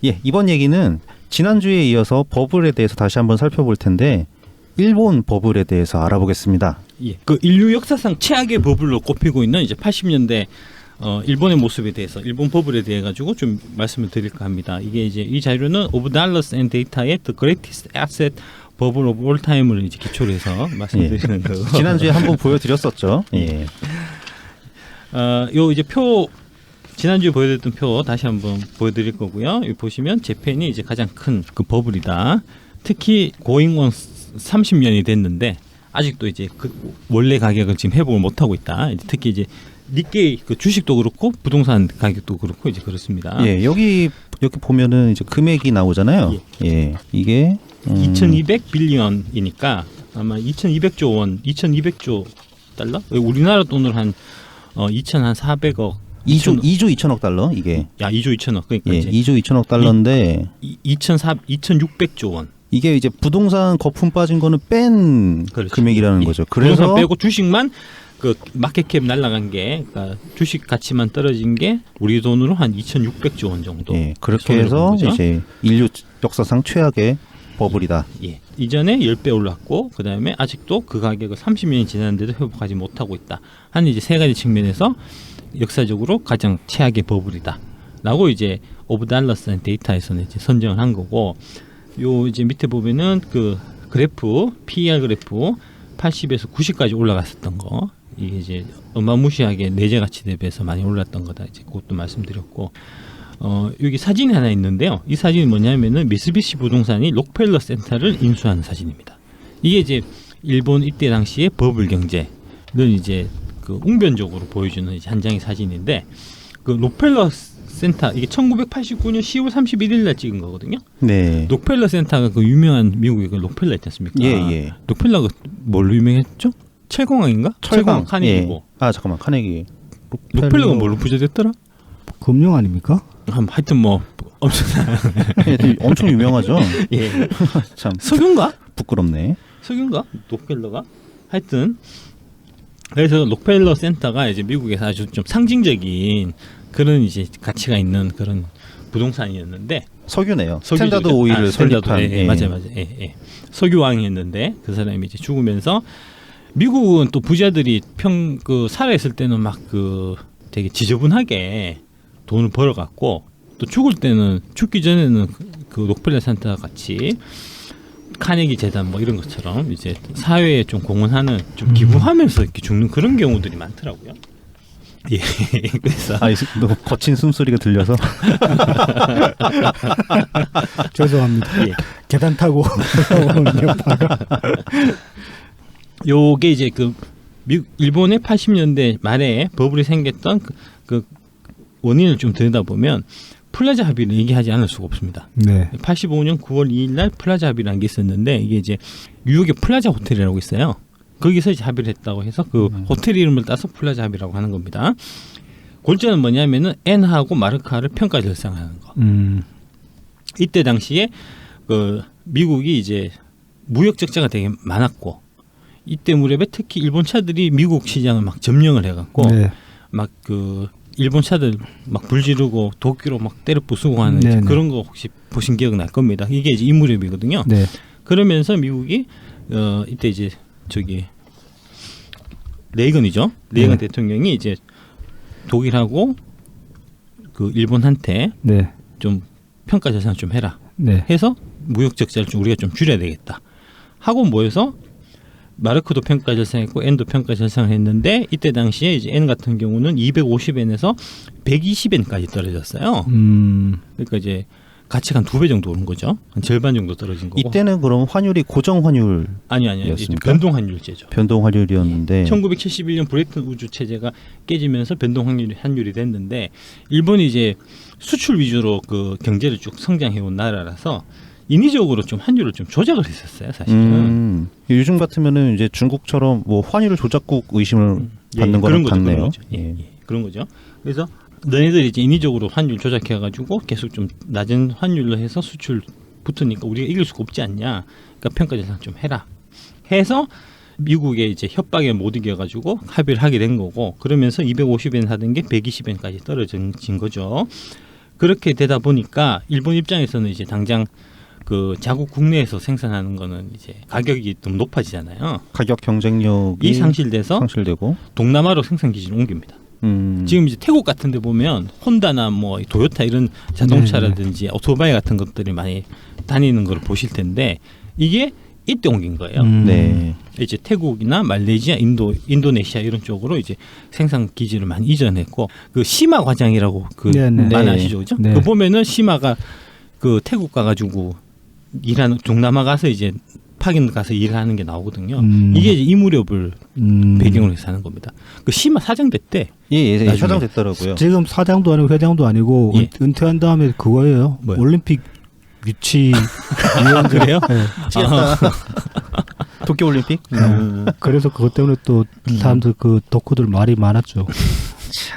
예, 이번 얘기는 지난주에 이어서 버블에 대해서 다시 한번 살펴볼 텐데 일본 버블에 대해서 알아보겠습니다. 예, 그 인류 역사상 최악의 버블로 꼽히고 있는 이제 80년대 일본의 모습에 대해서 일본 버블에 대해 가지고 좀 말씀을 드릴까 합니다. 이게 이제 이 자료는 Of Dollars and Data의 The Greatest Asset Bubble of All Time을 이제 기초로 해서 말씀드리는 거. 지난주에 한번 보여드렸었죠. 예. 요 이제 표 지난주에 보여드렸던 표 다시 한번 보여드릴 거고요. 여기 보시면 재팬이 이제 가장 큰 그 버블이다. 특히 고잉원 30년이 됐는데 아직도 이제 그 원래 가격을 지금 회복을 못 하고 있다. 특히 이제 니케이 그 주식도 그렇고 부동산 가격도 그렇고 이제 그렇습니다. 예, 여기 보면은 이제 금액이 나오잖아요. 예, 이게 2,200 빌리언이니까 아마 2,200조 원, 2,200조 달러? 우리나라 돈으로 한 2,400억 2조 2천억 달러 이게. 야, 2조 2천억. 그러니까 예, 2조 2천억 달러인데 2,600조 원. 이게 이제 부동산 거품 빠진 거는 뺀 그렇죠. 금액이라는 예. 거죠. 그래서 그래서 빼고 주식만 그 마켓캡 날라간 게 그러니까 주식 가치만 떨어진 게 우리 돈으로 한 2,600조 원 정도. 예, 그렇게 해서 이제 인류 역사상 최악의 버블이다. 예. 이전에 10배 올랐고 그다음에 아직도 그 가격을 30년이 지났는데도 회복하지 못하고 있다. 한 이제 세 가지 측면에서 역사적으로 가장 최악의 버블이다라고 이제 오브 달러스 앤 데이터에서는 이제 선정을 한 거고, 요 이제 밑에 보면은 그 그래프 PER 그래프 80에서 90까지 올라갔었던 거, 이게 이제 어마무시하게 내재 가치 대비해서 많이 올랐던 거다. 이제 그것도 말씀드렸고, 여기 사진이 하나 있는데요. 이 사진이 뭐냐면은 미쓰비시 부동산이 록펠러 센터를 인수하는 사진입니다. 이게 이제 일본 이때 당시의 버블 경제를 이제 그 웅변적으로 보여주는 이제 한 장의 사진인데, 그 록펠러 센터 이게 1989년 10월 31일 날 찍은 거거든요. 네. 록펠러 센터가 그 유명한 미국의 그 록펠러 있지 않습니까? 예, 예. 록펠러가 뭘로 유명했죠? 철공항인가? 철공항 카네기고. 예. 아, 잠깐만. 카네기. 록펠러가 뭘로 부자됐더라? 금융 아닙니까? 하여튼 뭐 엄청 유명하죠. 예. 참 석유인가? 부끄럽네. 석유인가? 록펠러가? 하여튼 그래서 록펠러 센터가 이제 미국에서 아주 좀 상징적인 그런 이제 가치가 있는 그런 부동산이었는데, 석유네요. 스탠다드 오일을 설립한. 예, 맞아요. 예. 석유왕이었는데 그 사람이 이제 죽으면서 미국은 또 부자들이 살아있을 때는 막 그 되게 지저분하게 돈을 벌어갖고, 또 죽기 전에는 그 록펠러 센터 같이 카네기 재단 뭐 이런 것처럼 이제 사회에 좀 공헌하는, 좀 기부하면서 이렇게 죽는 그런 경우들이 많더라고요. 예, 그래서 너무 거친 숨소리가 들려서 죄송합니다. 예. 계단 타고 요게 이제 그 일본의 80년대 말에 버블이 생겼던 그 원인을 좀 들여다보면 플라자 합의를 얘기하지 않을 수가 없습니다. 네. 85년 9월 2일 날 플라자 합의라는 게 있었는데, 이게 이제 뉴욕의 플라자 호텔이라고 있어요. 거기서 이제 합의를 했다고 해서 그 호텔 이름을 따서 플라자 합의라고 하는 겁니다. 골자는 뭐냐면은 엔하고 마르카를 평가 절상하는 거. 이때 당시에 그 미국이 이제 무역 적자가 되게 많았고, 이때 무렵에 특히 일본 차들이 미국 시장을 막 점령을 해갖고 네. 막 그 일본 차들 막 불지르고 도끼로 막 때려 부수고 하는 네, 그런 거 혹시 보신 기억 날 겁니다. 이게 이제 이 무렵이거든요. 네. 그러면서 미국이 이때 이제 저기 레이건이죠. 레이건 대통령이 이제 독일하고 그 일본한테 네. 좀 평가 절상 좀 해라. 네. 해서 무역 적자를 좀 우리가 좀 줄여야 되겠다 하고 모여서 마르크도 평가 절상했고 엔도 평가 절상을 했는데, 이때 당시에 이제 엔 같은 경우는 250엔에서 120엔까지 떨어졌어요. 그러니까 이제 가치가 한 2배 정도 오른 거죠. 한 절반 정도 떨어진 거고. 이때는 그럼 환율이 고정 환율 아니요. 변동 환율제죠. 변동 환율이었는데 1971년 브레튼 우주 체제가 깨지면서 변동 환율이 됐는데, 일본이 이제 수출 위주로 그 경제를 쭉 성장해 온 나라라서 인위적으로 좀 환율을 좀 조작을 했었어요, 사실은. 요즘 같으면은 이제 중국처럼 뭐 환율 조작국 의심을 받는 거랑 같네요. 그런 거죠. 예, 그런 거죠. 그래서 너네들이 이제 인위적으로 환율 조작해가지고 계속 좀 낮은 환율로 해서 수출 붙으니까 우리가 이길 수가 없지 않냐. 그러니까 평가 절상 좀 해라. 해서 미국의 이제 협박에 못 이겨가지고 합의를 하게 된 거고, 그러면서 250엔 하던 게 120엔까지 떨어진 거죠. 그렇게 되다 보니까 일본 입장에서는 이제 당장 그 자국 국내에서 생산하는 거는 이제 가격이 좀 높아지잖아요. 가격 경쟁력이 이 상실돼서 상실되고 동남아로 생산 기지를 옮깁니다. 지금 이제 태국 같은 데 보면 혼다나 뭐 도요타 이런 자동차라든지 오토바이 같은 것들이 많이 다니는 걸 보실 텐데 이게 이때 옮긴 거예요. 네. 이제 태국이나 말레이시아, 인도네시아 이런 쪽으로 이제 생산 기지를 많이 이전했고 그 시마 과장이라고 그 네네. 많이 네. 아시죠, 그죠? 네. 그 보면은 시마가 그 태국 가가지고 일하는 동남아 가서 이제 파견 가서 일하는 게 나오거든요. 이게 이제 이 무렵을 배경으로 해서 하는 겁니다. 그 시마 사장 됐대. 예, 나중에. 사장됐더라고요. 지금 사장도 아니고 회장도 아니고 예. 은퇴한 다음에 그거예요. 뭐요? 올림픽 유치 그래요? 네. 도쿄올림픽? 그래서 그것 때문에 또 사람들 그 덕후들 말이 많았죠.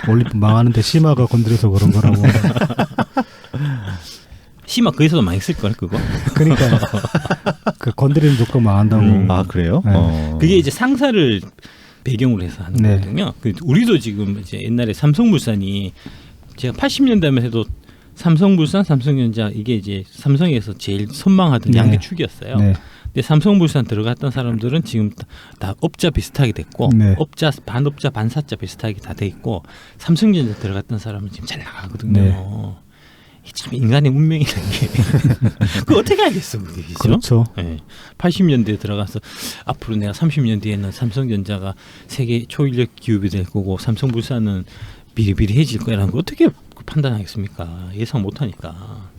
올림픽 망하는데 심화가 건드려서 그런 거라고. 시마 그 회사도 많이 쓸 걸 그거. 그러니까 그 건드리는 조건 망한다고. 아, 그래요? 네. 그게 이제 상사를 배경으로 해서 하는 네. 거거든요. 그 우리도 지금 이제 옛날에 삼성물산이 제가 80년대만 해도 삼성물산, 삼성전자 이게 이제 삼성에서 제일 선망하던 네. 양대 축이었어요. 네. 근데 삼성물산 들어갔던 사람들은 지금 다 업자 비슷하게 됐고 네. 업자 반업자 반사자 비슷하게 다 돼 있고 삼성전자 들어갔던 사람은 지금 잘 나가거든요. 네. 이게 참 인간의 운명이라는 게 그거 어떻게 알겠어 그게 그죠? 그렇죠. 네. 80년대에 들어가서 앞으로 내가 30년 뒤에는 삼성전자가 세계 초인력 기업이 될 거고 삼성물산은 비리비리해질 거라는 걸 어떻게 판단하겠습니까? 예상 못하니까.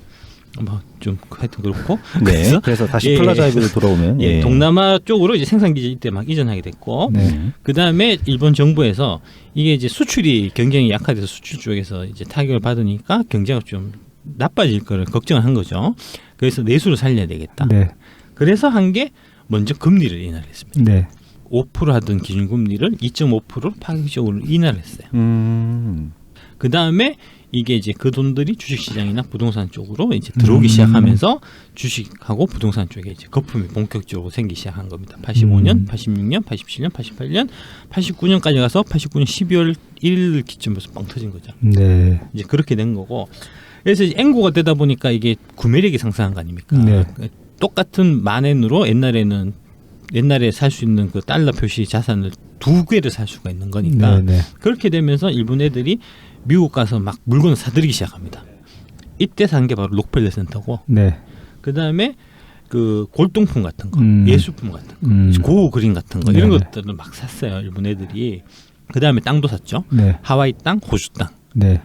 뭐 좀 하여튼 그렇고 네. 그래서 다시 예, 플라자이브로 돌아오면 예, 동남아 쪽으로 이제 생산 기지 이때 막 이전하게 됐고 네. 그 다음에 일본 정부에서 이게 이제 수출이 경쟁이 약화돼서 수출 쪽에서 이제 타격을 받으니까 경제가 좀 나빠질 거를 걱정을 한 거죠. 그래서 내수를 살려야 되겠다. 네. 그래서 한 게 먼저 금리를 인하했습니다. 네. 5% 하던 기준금리를 2.5%로 파격적으로 인하했어요. 그 다음에 이게 이제 그 돈들이 주식시장이나 부동산 쪽으로 이제 들어오기 시작하면서 주식하고 부동산 쪽에 이제 거품이 본격적으로 생기기 시작한 겁니다. 85년, 86년, 87년, 88년, 89년까지 가서 89년 12월 1일 기점에서 빵 터진 거죠. 네. 이제 그렇게 된 거고. 그래서 이제 앵고가 되다 보니까 이게 구매력이 상승한 거 아닙니까? 네. 똑같은 만엔으로 옛날에 살 수 있는 그 달러 표시 자산을 2개를 살 수가 있는 거니까 네. 네. 그렇게 되면서 일본 애들이 미국 가서 막 물건을 사들이기 시작합니다. 이때 산 게 바로 록펠러 센터고 네. 그 다음에 그 골동품 같은 거, 예술품 같은 거, 고우 그림 같은 거 이런 네네. 것들을 막 샀어요. 일본 애들이. 그 다음에 땅도 샀죠. 네. 하와이 땅, 호주 땅. 네.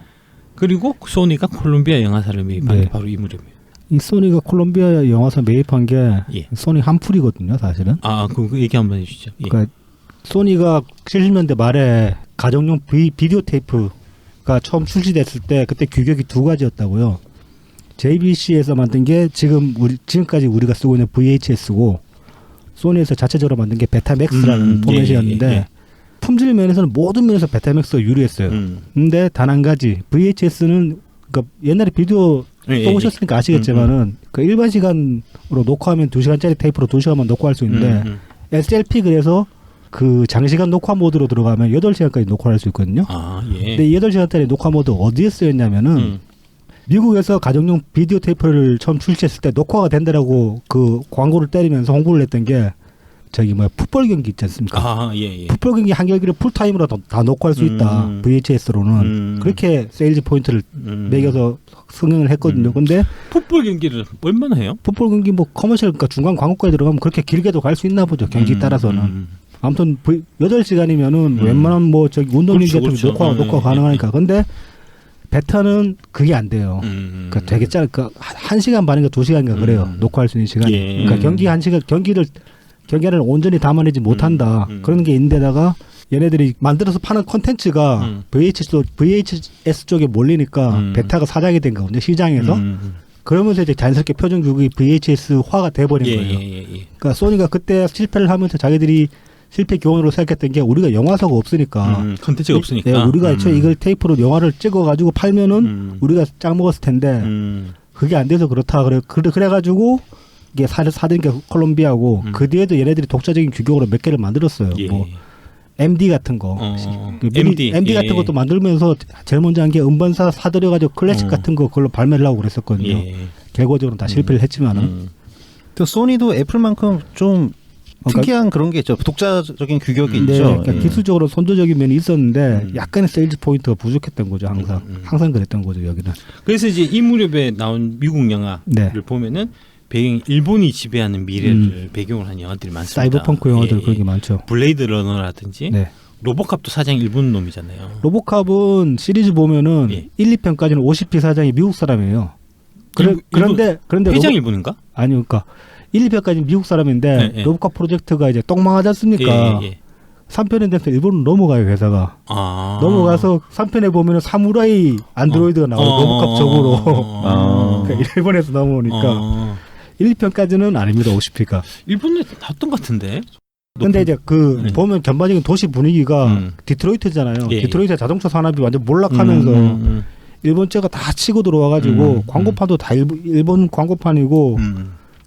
그리고 소니가 콜롬비아 영화사를 매입한 네. 게 바로 이 무렵이에요. 이 소니가 콜롬비아 영화사 매입한 게 예. 소니 한풀이거든요, 사실은. 그 얘기 한번 해주시죠. 예. 그러니까 소니가 70년대 말에 가정용 비디오 테이프가 처음 출시됐을 때 그때 규격이 2가지였다고요. JVC에서 만든 게 지금까지 우리가 쓰고 있는 VHS고 소니에서 자체적으로 만든 게 베타맥스라는 포맷이었는데 예. 품질 면에서는 모든 면에서 베타맥스가 유리했어요. 근데 단 한 가지 VHS는 그러니까 옛날에 비디오 써보셨으니까 아시겠지만은 그 일반 시간으로 녹화하면 2시간짜리 테이프로 2시간만 녹화할 수 있는데 SLP 그래서 그 장시간 녹화 모드로 들어가면 8시간까지 녹화할 수 있거든요. 아, 예. 근데 이 8시간짜리 녹화 모드 어디에 쓰였냐면은 미국에서 가정용 비디오 테이프를 처음 출시했을 때 녹화가 된다라고 그 광고를 때리면서 홍보를 했던 게 저기 풋볼 경기 있지 않습니까? 아, 예, 예. 풋볼 경기 한 경기를 풀타임으로 다 녹화할 수 있다. VHS로는 그렇게 세일즈 포인트를 매겨서 승행을 했거든요. 근데 풋볼 경기를 얼마나 해요? 풋볼 경기 커머셜 그러니까 중간 광고까지 들어가면 그렇게 길게도 갈 수 있나 보죠. 경기 따라서는. 아무튼 8시간이면은 웬만한 저기 운동 경기 같은 거 녹화 가능하니까. 근데 베타는 그게 안 돼요. 그러니까 되게 그러니까 1시간 반인가 2시간인가 그래요. 녹화할 수 있는 시간이. 예. 그러니까 경기 1시간 경기를 온전히 담아내지 못한다. 그런 게 있는데다가 얘네들이 만들어서 파는 콘텐츠가 VHS 쪽에 몰리니까 베타가 사장이 된 거거든요. 시장에서. 그러면서 이제 자연스럽게 표준 규격이 VHS화가 돼버린 거예요. 그러니까 소니가 그때 실패를 하면서 자기들이 실패 교훈으로 생각했던 게 우리가 영화사가 없으니까 콘텐츠가 없으니까 네, 우리가 애초에 이걸 테이프로 영화를 찍어가지고 팔면은 우리가 짱 먹었을 텐데 그게 안 돼서 그렇다 그래가지고 이게 사든 게 콜롬비아고 그 뒤에도 얘네들이 독자적인 규격으로 몇 개를 만들었어요. 예. MD 같은 거, 그 MD, MD 같은 것도 만들면서 제일 먼저 한 게 음반사 사들여가지고 클래식 같은 거 그걸로 발매를 하고 그랬었거든요. 결과적으로는 다 실패를 했지만은. 또 소니도 애플만큼 좀 그러니까 특이한 그런 게 있죠. 독자적인 규격이 네, 있죠. 그러니까 기술적으로 선도적인 면이 있었는데 음. 약간의 세일즈 포인트가 부족했던 거죠. 항상 항상 그랬던 거죠. 여기는. 그래서 이제 이 무렵에 나온 미국 영화를 네. 보면은 배경 일본이 지배하는 미래를 배경으로 한 영화들이 많습니다. 사이버펑크 영화들 예, 그런 게 많죠. 블레이드 러너라든지 네. 로보캅도 사장이 일본 놈이잖아요. 로보캅은 시리즈 보면은 예. 1, 2편까지는 오시피 사장이 미국 사람이에요. 그런데 회장 일본인가? 아니 그러니까 1, 2편까지는 미국 사람인데 네, 네. 로보캅 프로젝트가 이제 똥망하지 않습니까? 3편에 돼서 일본으로 넘어가요 회사가. 아. 넘어가서 3편에 보면은 사무라이 안드로이드가 나와요. 로보캅 적으로. 그러니까 일본에서 넘어오니까 1, 2편까지는 아닙니다. 오시피가. 일본에 나왔던 것 같은데. 근데 이제 그 보면 전반적인 도시 분위기가 디트로이트잖아요. 예. 디트로이트 자동차 산업이 완전 몰락하면서 일본 제가 다 치고 들어와가지고 광고판도 다 일본 광고판이고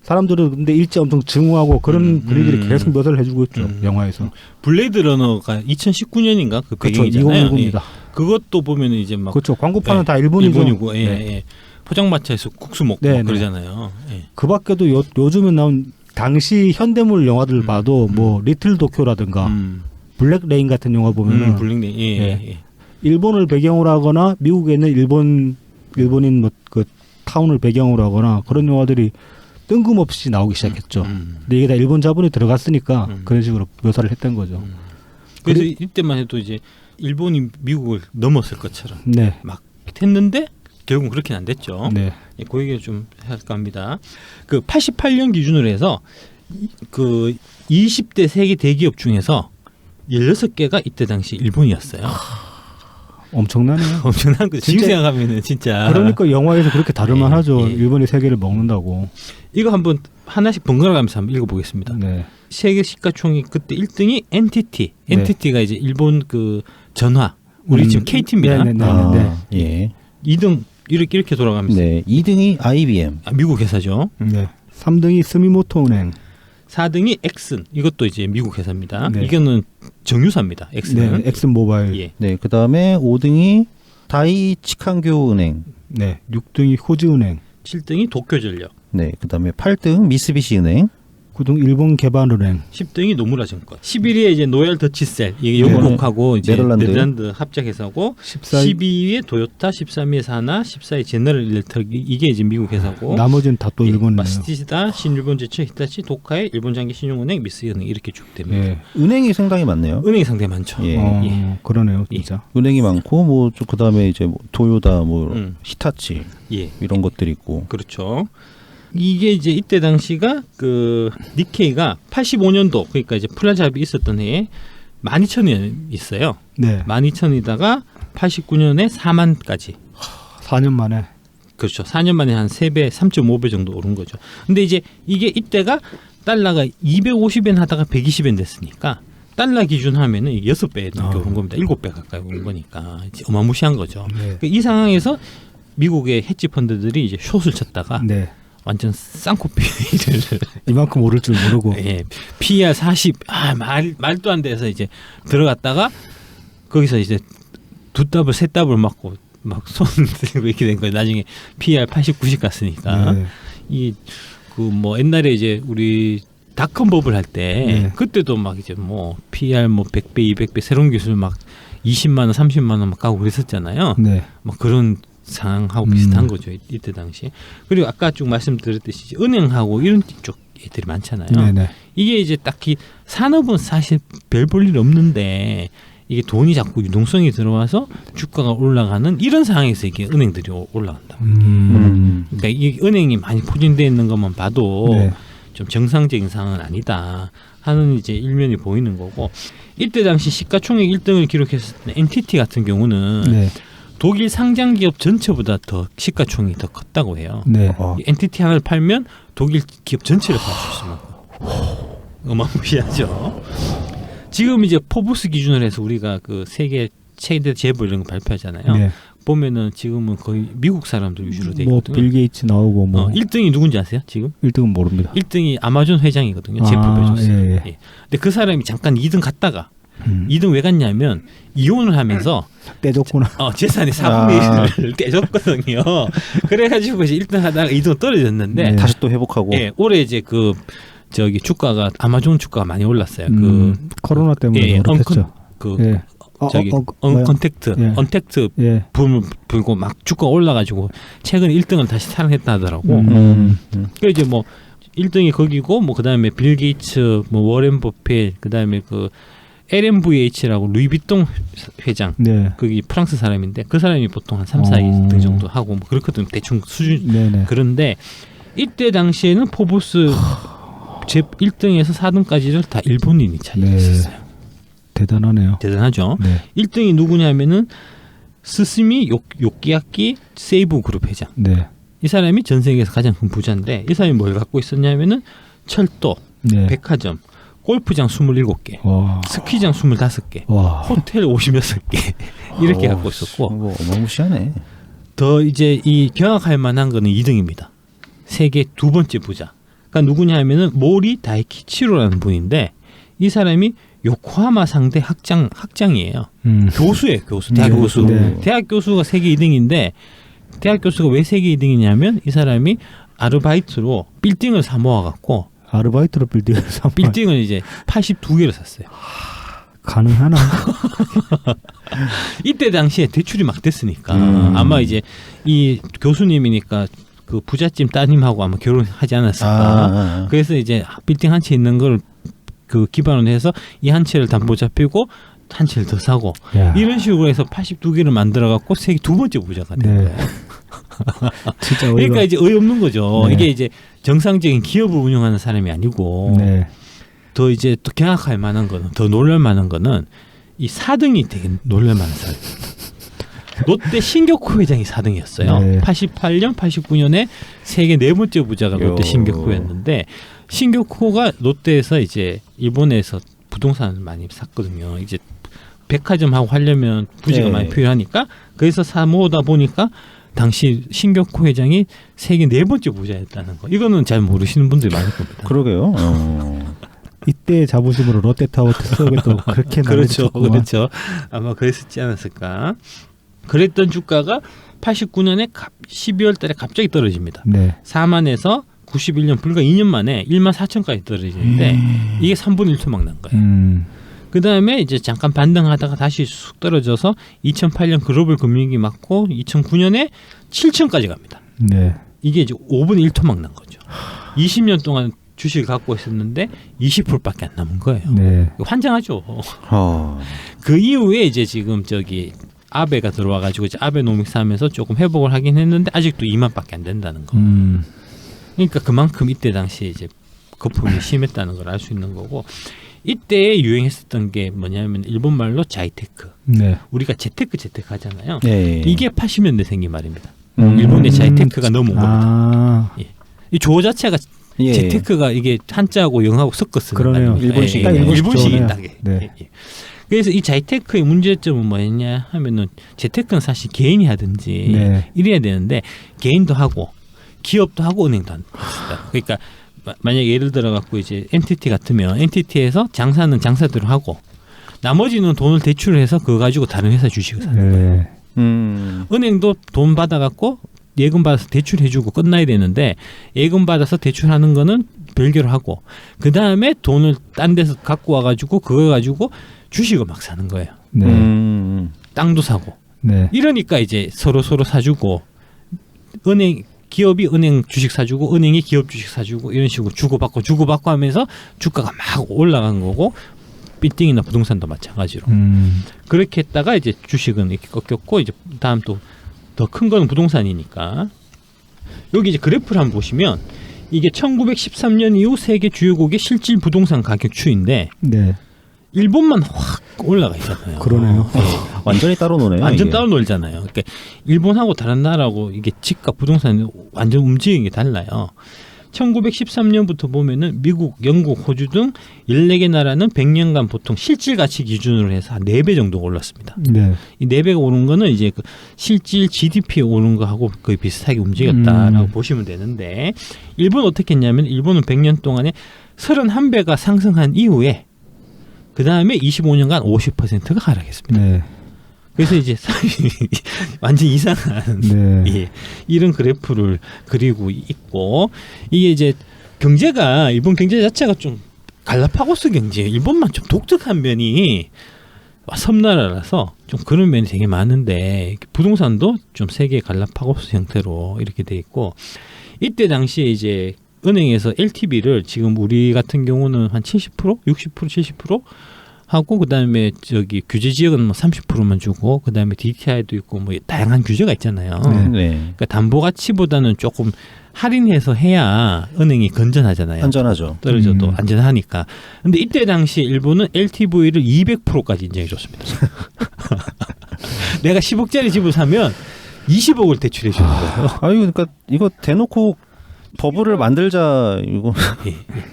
사람들은 근데 일제 엄청 증오하고 그런 분위기를 계속 묘사를 해주고 있죠. 영화에서. 블레이드 러너가 2019년인가 그 그렇죠. 배경이잖아요. 2019입니다. 예. 그것도 보면 이제 막 그렇죠. 광고판은 예. 다 일본이죠. 일본이고, 예, 네. 예. 포장마차에서 국수 먹고 네, 막 네. 그러잖아요. 예. 그 밖에도 요즘에 나온 당시 현대물 영화들 봐도 뭐 리틀 도쿄라든가 블랙 레인 같은 영화 보면은 블랙레인, 예, 예. 예. 일본을 배경으로 하거나 미국에 있는 일본인 뭐 그 타운을 배경으로 하거나 그런 영화들이 뜬금없이 나오기 시작했죠. 근데 이게 다 일본 자본이 들어갔으니까 그런 식으로 묘사를 했던 거죠. 그래서 이때만 해도 이제 일본이 미국을 넘었을 것처럼 네. 막 했는데 결국은 그렇게는 안 됐죠. 네. 예, 그 얘기를 좀 할까 합니다. 그 88년 기준으로 해서 그 20대 세계 대기업 중에서 16개가 이때 당시 일본이었어요. 엄청나네요. 엄청난 거. 지금 진짜- 생각하면은 진짜. 그러니까 영화에서 그렇게 다룰만 예, 하죠. 예. 일본이 세계를 먹는다고. 이거 한번 하나씩 번갈아 가면서 한번 읽어보겠습니다. 네. 세계 시가총액 그때 1등이 NTT. 네. NTT가 이제 일본 그 전화. 우리 지금 KT입니다. 네네네. 아, 예. 2등 이렇게 돌아가면서 네. 2등이 IBM. 미국 회사죠. 네. 3등이 스미모토 은행. 4등이 엑슨. 이것도 이제 미국 회사입니다. 네. 이거는 정유사입니다. 엑슨은. 네. 엑슨 모바일. 예. 네. 그다음에 5등이 다이치칸교 은행. 네. 6등이 호지 은행. 7등이 도쿄전력. 네. 그다음에 8등 미쓰비시 은행. 9등 일본 개발 은행. 10등이 노무라 증권. 11위에 이제 노엘 더치셀. 이게 네. 영국하고 이제 네덜란드. 네덜란드 합작회사고 14위 12위에 도요타, 13위에 사나, 14위 제너럴 일렉트릭. 이게 이제 미국 회사고. 나머지는 다 또 일본이에요. 마스티시다, 신일본제철, 히타치, 도카이, 일본장기 신용은행, 미쓰이은행 이렇게 쭉 됩니다. 예. 은행이 상당히 많네요. 은행이 상당히 많죠. 예. 예. 그러네요, 진짜. 은행이 많고 뭐 그다음에 이제 뭐 도요다 뭐 음. 히타치 예. 이런 것들이 있고. 그렇죠. 이게 이제 이때 당시가 그 니케이가 85년도 그러니까 이제 플라자합이 있었던 해에 12,000이 있어요. 네. 12,000이다가 89년에 4만까지. 4년 만에. 그렇죠. 4년 만에 한 3배, 3.5배 정도 오른 거죠. 근데 이제 이게 이때가 달러가 250엔 하다가 120엔 됐으니까 달러 기준 하면은 6배 넘게 오른 겁니다. 7배 가까이 오른 거니까 이제 어마무시한 거죠. 네. 이 상황에서 미국의 헤지 펀드들이 이제 숏을 쳤다가 네. 완전 쌍코피를 이만큼 오를 줄 모르고. 예, PER 40 말도 안 돼서 이제 들어갔다가 거기서 이제 두 더블 세 더블 맞고 막 손 들고 이렇게 된 거예요. 나중에 PER 80, 90 갔으니까 네. 이 그 뭐 옛날에 이제 우리 닷컴 버블 할 때 네. 그때도 막 이제 뭐 PER 뭐 100배, 200배 새로운 기술 막 20만 원, 30만 원 막 가고 그랬었잖아요. 네. 뭐 그런 상황하고 비슷한 거죠. 이때 당시. 그리고 아까 쭉 말씀드렸듯이 은행하고 이런 쪽 애들이 많잖아요. 네네. 이게 이제 딱히 산업은 사실 별 볼 일 없는데 이게 돈이 자꾸 유동성이 들어와서 주가가 올라가는 이런 상황에서 이게 은행들이 올라간다. 그러니까 이 은행이 많이 포진되어 있는 것만 봐도 네. 좀 정상적인 상황은 아니다 하는 이제 일면이 보이는 거고 이때 당시 시가총액 1등을 기록했었던 NTT 같은 경우는 네. 독일 상장 기업 전체보다 더 시가총액이 더 컸다고 해요. 네. 이 NTT 하나를 팔면 독일 기업 전체를 팔 수 있습니다. 어마무시하죠. 지금 이제 포브스 기준으로 해서 우리가 그 세계 최대 재벌 이런 거 발표하잖아요. 네. 보면은 지금은 거의 미국 사람들 위주로 돼 뭐 있거든요. 빌 게이츠 나오고 뭐 1등이 누군지 아세요? 지금? 1등은 모릅니다. 1등이 아마존 회장이거든요. 제프 아, 베조스. 예, 예. 예. 근데 그 사람이 잠깐 2등 갔다가 2등 왜 갔냐면 이혼을 하면서 떼줬구나. 재산의 4분의 1을 떼줬거든요. 그래가지고 이제 1등 하다가 2등 떨어졌는데 네. 다시 또 회복하고. 예, 올해 이제 그 저기 주가가 아마존 주가가 많이 올랐어요. 코로나 때문에 예, 그렇겠죠. 그 저기 뭐야? 언택트 예. 붐을 불고 막 주가 올라가지고 최근에 1등을 다시 탈환했다 하더라고. 그 이제 뭐 1등이 거기고 뭐 그다음에 빌 게이츠, 뭐 워렌 버핏, 그다음에 그 LMVH라고 루이비통 회장. 네. 그게 프랑스 사람인데 그 사람이 보통 한 3, 4등 정도 하고 뭐 그렇거든. 대충 수준. 네네. 그런데 이때 당시에는 포브스 제 1등에서 4등까지를 다 일본인이 차지했었어요. 대단하네요. 대단하죠. 네. 1등이 누구냐면은 스스미 요키야키 세이부 그룹 회장. 네. 이 사람이 전 세계에서 가장 큰 부자인데 이 사람이 뭘 갖고 있었냐면은 철도, 네. 백화점, 골프장 27개, 와. 스키장 25개, 와. 호텔 56개 이렇게 갖고 있었고 뭐 어마무시하네. 더 이제 이 경악할 만한 거는 2등입니다. 세계 두 번째 부자. 그러니까 누구냐 하면은 모리 다이키치로라는 분인데 이 사람이 요코하마 상대 학장이에요. 교수예요, 교수. 대학 네, 교수. 네. 대학 교수가 세계 2등인데 대학 교수가 왜 세계 2등이냐면 이 사람이 아르바이트로 빌딩을 사 모아 갖고 아르바이트로 빌딩을 사. 빌딩을 이제 82개를 샀어요. 가능하나? 이때 당시에 대출이 막 됐으니까 아마 이제 이 교수님이니까 그 부잣집 따님하고 아마 결혼하지 않았을까. 그래서 이제 빌딩 한 채 있는 걸 그 기반으로 해서 이 한 채를 담보 잡히고 한 채를 더 사고 야. 이런 식으로 해서 82개를 만들어 갖고 세계 두 번째 부자가 된 네. 거예요. 진짜 어이가. 그러니까 이제 어이없는 거죠. 네. 이게 이제 정상적인 기업을 운영하는 사람이 아니고 네. 더 이제 또 경악할 만한 거는 더 놀랄 만한 거는 이 4등이 되게 놀랄 만한 사람. 롯데 신격호 회장이 4등이었어요. 네. 88년, 89년에 세계 네 번째 부자가 롯데 신격호였는데 신격호가 롯데에서 이제 일본에서 부동산을 많이 샀거든요. 이제 백화점하고 하려면 부지가 네. 많이 필요하니까 그래서 사 모으다 보니까 당시 신격호 회장이 세계 네 번째 부자였다는 거. 이거는 잘 모르시는 분들이 많을 겁니다. 그러게요. 이때 자부심으로 롯데타워 특수역에 또 그렇게 그렇죠, 날려줬구만. 그렇죠. 아마 그랬었지 않았을까. 그랬던 주가가 89년에 12월달에 갑자기 떨어집니다. 네. 4만에서 91년 불과 2년 만에 1만 4천까지 떨어지는데 이게 3분의 1 토막 난 거예요. 그 다음에 이제 잠깐 반등하다가 다시 쑥 떨어져서 2008년 글로벌 금융위기 맞고 2009년에 7천까지 갑니다. 네. 이게 이제 5분의 1 토막 난 거죠. 20년 동안 주식을 갖고 있었는데 20%밖에 안 남은 거예요. 네. 환장하죠. 어. 그 이후에 이제 지금 저기 아베가 들어와가지고 이제 아베노믹스 하면서 조금 회복을 하긴 했는데 아직도 2만밖에 안 된다는 거. 그러니까 그만큼 이때 당시에 이제 거품이 심했다는 걸 알 수 있는 거고 이때 유행했었던 게 뭐냐면 일본 말로 자이테크. 네. 우리가 재테크 하잖아요. 네. 이게 80년대 생긴 말입니다. 일본의 자이테크가 넘어온 겁니다. 예. 이 조어 자체가 예. 재테크가 이게 한자하고 영하고 섞어 쓰는 그러네요. 말입니다. 일본식. 예, 예. 일본식이 좋네요. 딱에. 네. 예, 예. 그래서 이 자이테크의 문제점은 뭐였냐 하면은 재테크는 사실 개인이 하든지 네. 이래야 되는데 개인도 하고 기업도 하고 은행도 한다. 그러니까 만약 예를 들어 갖고 이제 엔티티 같으면 엔티티에서 장사는 장사대로 하고 나머지는 돈을 대출해서 그거 가지고 다른 회사 주식을 사는 거예요. 네. 은행도 돈 받아 갖고 예금 받아서 대출해주고 끝나야 되는데 예금 받아서 대출하는 거는 별개로 하고 그 다음에 돈을 딴 데서 갖고 와가지고 그거 가지고 주식을 막 사는 거예요. 네. 땅도 사고. 네. 이러니까 이제 서로 사주고 기업이 은행 주식 사주고 은행이 기업 주식 사주고 이런 식으로 주고받고 하면서 주가가 막 올라간 거고 빌딩이나 부동산도 마찬가지로 그렇게 했다가 이제 주식은 이렇게 꺾였고 이제 다음 또 더 큰 거는 부동산이니까 여기 이제 그래프를 한번 보시면 이게 1913년 이후 세계 주요국의 실질 부동산 가격 추이인데 네. 일본만 확 올라가 있잖아요. 그러네요. 완전히 따로 노네요. 완전 이게. 따로 놀잖아요. 그러니까 일본하고 다른 나라하고 이게 집값 부동산이 완전 움직이는 게 달라요. 1913년부터 보면은 미국, 영국, 호주 등 14개 나라는 100년간 보통 실질 가치 기준으로 해서 한 4배 정도 올랐습니다. 네. 이 4배가 오른 거는 이제 그 실질 GDP 오른 거하고 거의 비슷하게 움직였다라고 보시면 되는데 일본은 어떻게 했냐면 일본은 100년 동안에 31배가 상승한 이후에 그 다음에 25년간 50%가 하락했습니다. 네. 그래서 이제 완전 이상한 네. 예, 이런 그래프를 그리고 있고 이게 이제 경제가 일본 경제 자체가 좀 갈라파고스 경제, 일본만 좀 독특한 면이 섬나라라서 좀 그런 면이 되게 많은데 부동산도 좀 세계 갈라파고스 형태로 이렇게 돼 있고 이때 당시에 이제 은행에서 LTV를 지금 우리 같은 경우는 한 70%, 60%, 70% 하고 그다음에 저기 규제 지역은 뭐 30%만 주고 그다음에 DTI도 있고 뭐 다양한 규제가 있잖아요. 네. 그러니까 담보 가치보다는 조금 할인해서 해야 은행이 건전하잖아요. 안전하죠. 떨어져도 안전하니까. 근데 이때 당시 일본은 LTV를 200%까지 인정해 줬습니다. 내가 10억짜리 집을 사면 20억을 대출해 주는 거예요. 아유, 그러니까 이거 대놓고 버블을 만들자 이거. 예, 예.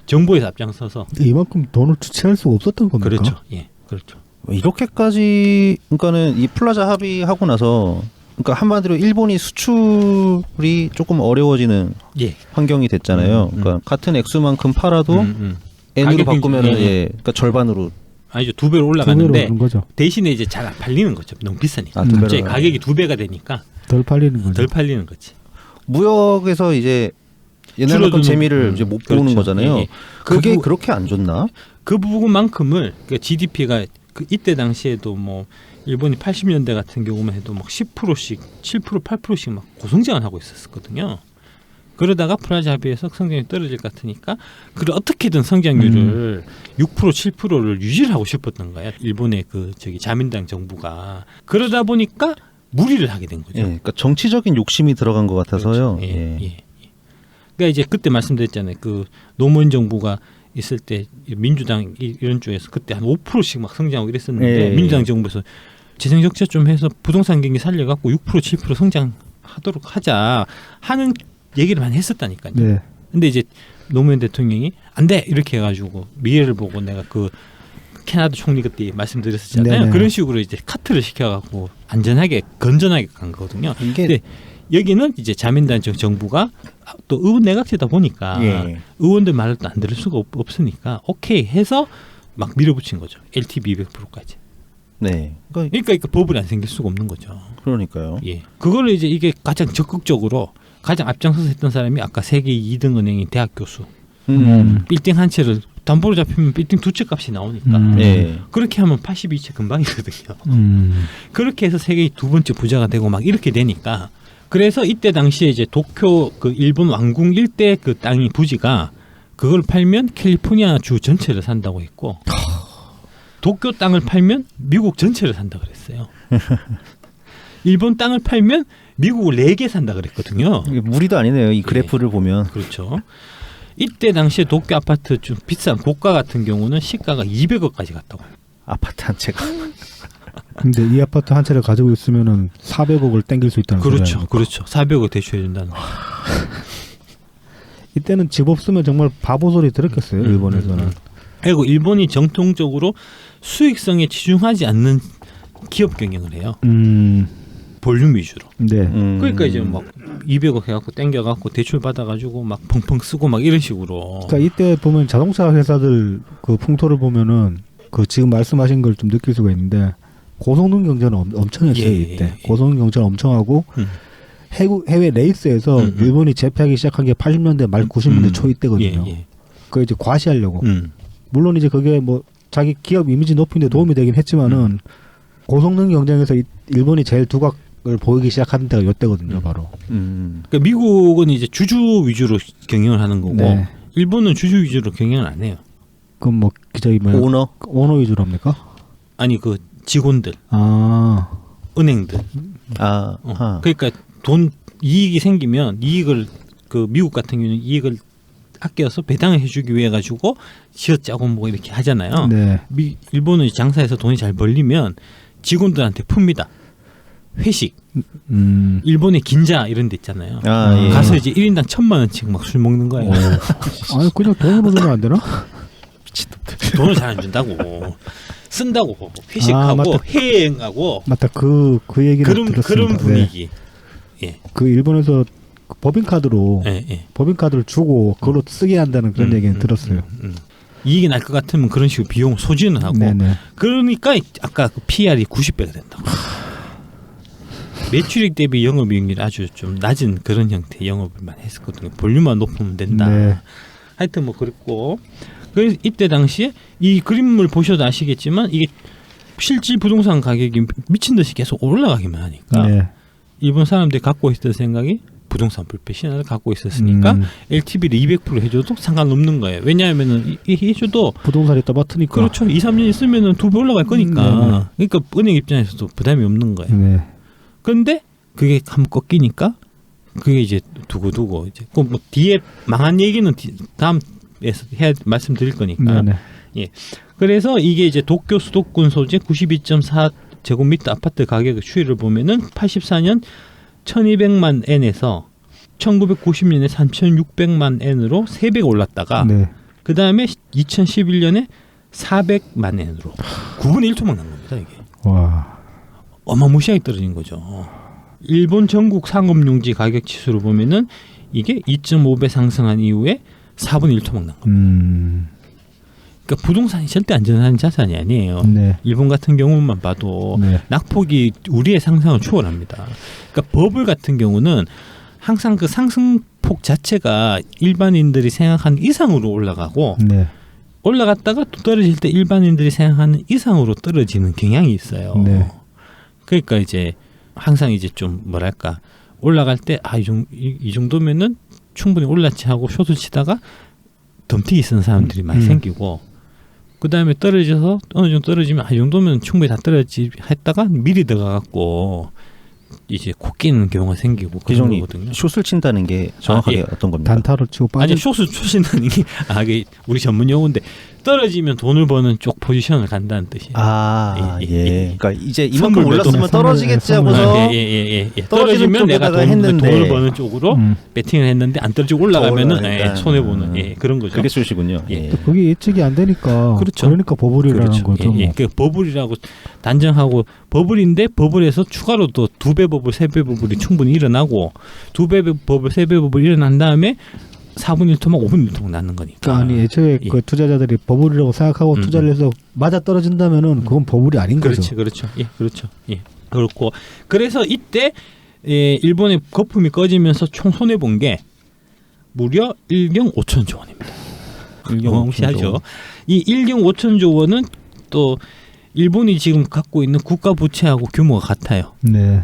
정부에서 앞장서서 이만큼 돈을 주체할 수가 없었던 겁니까? 그렇죠. 예, 그렇죠. 이렇게까지 그러니까는 이 플라자 합의하고 나서 그러니까 한마디로 일본이 수출이 조금 어려워지는 예. 환경이 됐잖아요. 그러니까 같은 액수만큼 팔아도 N으로 가격이 바꾸면은 예, 예. 예, 그러니까 절반으로 아니죠. 2배로 2배로 올라가는데 오른 거죠. 대신에 이제 잘 안 팔리는 거죠. 너무 비싸니까. 아, 2배로 갑자기 올라가요. 가격이 2배가 되니까 덜 팔리는 거죠. 덜 팔리는 거지. 무역에서 이제 옛날만큼 줄어드는- 재미를 이제 못 그렇죠. 보는 거잖아요. 예, 예. 그게 그 그렇게 안 좋나? 그 부분만큼을 그 GDP가 그 이때 당시에도 뭐 일본이 80년대 같은 경우만 해도 막 10%씩 7% 8%씩 막 고성장을 하고 있었거든요. 그러다가 플라자 합의에서 성장이 떨어질 것 같으니까 그걸 어떻게든 성장률을 6% 7%를 유지를 하고 싶었던 거야. 일본의 그 저기 자민당 정부가 그러다 보니까 무리를 하게 된 거죠. 예, 그러니까 정치적인 욕심이 들어간 것 같아서요. 그렇죠. 예. 예. 그러니까 이제 그때 말씀드렸잖아요. 그 노무현 정부가 있을 때 민주당 이런 쪽에서 그때 한 5%씩 막 성장하고 이랬었는데 예. 민주당 정부에서 재정 적자 좀 해서 부동산 경기 살려갖고 6% 7% 성장하도록 하자 하는 얘기를 많이 했었다니까요. 네. 근데 이제 노무현 대통령이 안 돼 이렇게 해가지고 미래를 보고 내가 그 캐나다 총리 그때 말씀드렸었잖아요. 네네. 그런 식으로 이제 카트를 시켜갖고 안전하게 건전하게 간 거거든요. 이게 근데 여기는 이제 자민당 정부가 또 의원 내각제다 보니까 예. 의원들 말을 또 안 들을 수가 없으니까 오케이 해서 막 밀어붙인 거죠. LTV 200%까지. 네. 그러니까 버블이 안 생길 수가 없는 거죠. 그러니까요. 예. 그거를 이제 이게 가장 적극적으로 가장 앞장서서 했던 사람이 아까 세계 2등 은행인 대학 교수. 빌딩 한 채를 담보로 잡히면 빌딩 두 채 값이 나오니까. 예. 그렇게 하면 82채 금방이거든요. 음. 그렇게 해서 세계 두 번째 부자가 되고 막 이렇게 되니까 그래서 이때 당시에 이제 도쿄 그 일본 왕궁 일대 그 땅이 부지가 그걸 팔면 캘리포니아 주 전체를 산다고 했고 도쿄 땅을 팔면 미국 전체를 산다 그랬어요. 일본 땅을 팔면 미국을 4개 산다 그랬거든요. 이게 무리도 아니네요. 이 그래프를 보면. 그렇죠. 이때 당시에 도쿄 아파트 좀 비싼 고가 같은 경우는 시가가 200억까지 갔다고. 아파트 한 채가. 근데 이 아파트 한 채를 가지고 있으면은 400억을 땡길 수 있다는 그렇죠, 소리 아닙니까? 그렇죠. 400억 대출해 준다는 거. 이때는 집 없으면 정말 바보 소리 들었겠어요. 일본에서는. 그리고 일본이 정통적으로 수익성에 치중하지 않는 기업 경영을 해요. 볼륨 위주로. 네. 그러니까 이제 막 200억 해갖고 땡겨갖고 대출 받아가지고 막 펑펑 쓰고 막 이런 식으로. 그러니까 이때 보면 자동차 회사들 그 풍토를 보면은 그 지금 말씀하신 걸 좀 느낄 수가 있는데 고성능 경제는 엄청 했어요. 예, 이때 예, 예. 고성능 경제는 엄청 하고 해외 레이스에서 일본이 제패하기 시작한 게 80년대 말 90년대 초 이때거든요. 예, 예. 그 이제 과시하려고. 물론 이제 그게 뭐 자기 기업 이미지 높이는 데 도움이 되긴 했지만은 고성능 경쟁에서 일본이 제일 두각을 보이기 시작한 때가 이때거든요, 바로. 그러니까 미국은 이제 주주 위주로 경영을 하는 거고 네. 일본은 주주 위주로 경영을 안 해요. 그럼 뭐 저기 뭐 오너 위주로 합니까? 아니 그 직원들, 아, 은행들. 그러니까 돈 이익이 생기면 이익을 그 미국 같은 경우는 이익을 아껴서 배당을 해주기 위해 가지고 지어짜고 뭐 이렇게 하잖아요. 네. 일본은 장사해서 돈이 잘 벌리면 직원들한테 풉니다. 회식. 일본의 긴자 이런 데 있잖아요. 예. 가서 이제 1인당 1,000만 원씩 막 술 먹는 거예요. 아니 그냥 돈으로 주면 안 되나? 돈을 잘 안 준다고. 쓴다고. 회식하고 맞다. 해외여행하고 맞다. 그 얘기는 들었습니다. 그런 분위기. 예. 그 일본에서 법인카드로 예, 예. 법인카드를 주고 그걸로 쓰게 한다는 그런 얘기는 들었어요. 이익이 날 것 같으면 그런 식으로 비용 소진을 하고 네네. 그러니까 아까 그 PR이 90배가 된다고. 매출액 대비 영업이익률이 아주 좀 낮은 그런 형태의 영업을 많이 했었거든요. 볼륨만 높으면 된다. 네. 하여튼 뭐 그랬고 그래서 이때 당시에 이 그림을 보셔도 아시겠지만 이게 실질 부동산 가격이 미친 듯이 계속 올라가기만 하니까 네. 일본 사람들이 갖고 있었던 생각이 부동산 불패 신화를 갖고 있었으니까 LTV를 200% 해줘도 상관없는 거예요. 왜냐하면은 이 해줘도 부동산이 떠받으니까. 그렇죠. 2, 3년 있으면은 2배 올라갈 거니까. 그러니까 은행 입장에서도 부담이 없는 거예요. 네. 그런데 그게 한번 꺾이니까 그게 이제 두고두고 이제 뭐 뒤에 망한 얘기는 다음에서 말씀드릴 거니까. 네네. 예. 그래서 이게 이제 도쿄 수도권 소재 92.4 제곱미터 아파트 가격의 추이를 보면은 84년 1,200만 엔에서 1990년에 3,600만 엔으로 3배가 올랐다가 네. 그 다음에 2011년에 400만 엔으로 9분의 1토막 난 겁니다. 이게 와. 어마무시하게 떨어진 거죠. 일본 전국 상업용지 가격 지수로 보면은 이게 2.5배 상승한 이후에 4분의 1토막 난 겁니다. 그러니까 부동산이 절대 안전한 자산이 아니에요. 네. 일본 같은 경우만 봐도 네. 낙폭이 우리의 상상을 초월합니다. 그러니까 버블 같은 경우는 항상 그 상승폭 자체가 일반인들이 생각하는 이상으로 올라가고 네. 올라갔다가 또 떨어질 때 일반인들이 생각하는 이상으로 떨어지는 경향이 있어요. 네. 그러니까 이제 항상 이제 좀 뭐랄까 올라갈 때 이 정도면은 충분히 올랐지 하고 숏을 치다가 덤티기 쓰는 사람들이 많이 생기고 그 다음에 떨어져서 어느 정도 떨어지면 이 정도면 충분히 다 떨어지 했다가 미리 들어가갖고 이제 코 끼는 경우가 생기고 그런 기존이 거거든요. 숏을 친다는 게 정확하게 예. 어떤 겁니까? 단타로 치고 빠진. 아니 숏을 추신다는 게 이게 우리 전문 용어인데 떨어지면 돈을 버는 쪽 포지션을 간다는 뜻이에요. 그러니까 이제 이만큼 선물 올랐으면 매도. 떨어지겠지 선물 하고서 예. 떨어지는 떨어지면 내가 쪽에다가 했는데. 돈을 버는 쪽으로 배팅을 했는데 안 떨어지고 올라가면은 올라가니까. 손해 보는 그런 거죠. 그게 숏이군요. 예. 예. 그게 예측이 안 되니까. 그렇죠. 그러니까 버블이라는 그렇죠. 거죠. 예. 뭐. 그 버블이라고 단정하고 버블인데 버블에서 추가로 또 2배 버블, 3배 버블이 충분히 일어나고 2배 버블, 3배 버블 일어난 다음에 4분의 1토막, 5분의 1토막 나는 거니까. 그러니까 아니 애초에 예. 그 투자자들이 버블이라고 생각하고 투자를 해서 맞아 떨어진다면은 그건 버블이 아닌 거죠. 그렇죠. 예, 그렇죠. 예, 그렇고 그래서 이때 일본의 거품이 꺼지면서 총 손해 본 게 무려 1경 5천조 원입니다. 어마무시하죠. 이 1경 5천조 원은 또 일본이 지금 갖고 있는 국가 부채하고 규모가 같아요. 네.